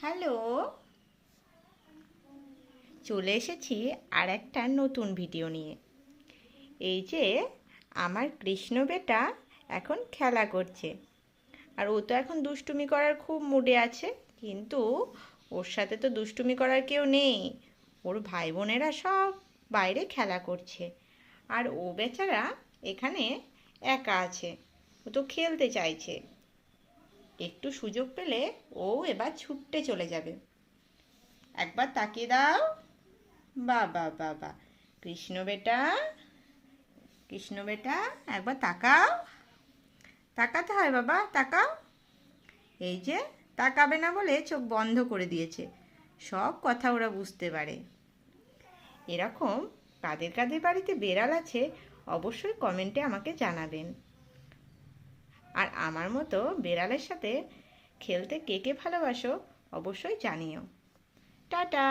Hello, চলে এসেছি আর একটা নতুন ভিডিও নিয়ে। এই যে আমার কৃষ্ণ বেটা এখন খেলা করছে, আর ও তো এখন দুষ্টুমি করার খুব মুডে আছে। কিন্তু ওর সাথে তো দুষ্টুমি করার কেউ নেই। ওর ভাই বোনেরা সব বাইরে খেলা করছে, আর ও বেচারা এখানে একা আছে। ও তো খেলতে চাইছে। একটু সুযোগ পেলে ও এবার ছুটতে চলে যাবে। একবার তাকিয়ে দাও। বাবা বাবা, কৃষ্ণ বেটা, কৃষ্ণ বেটা, একবার তাকাও। তাকাতে হয় বাবা, তাকাও। এই যে তাকাবে না বলে চোখ বন্ধ করে দিয়েছে। সব কথা ওরা বুঝতে পারে। এরকম কাদের কাদের বাড়িতে বেড়াল আছে অবশ্যই কমেন্টে আমাকে জানাবেন। আর আমার মতো বেড়ালের সাথে খেলতে কে কে ভালোবাসো অবশ্যই জানিও। টাটা।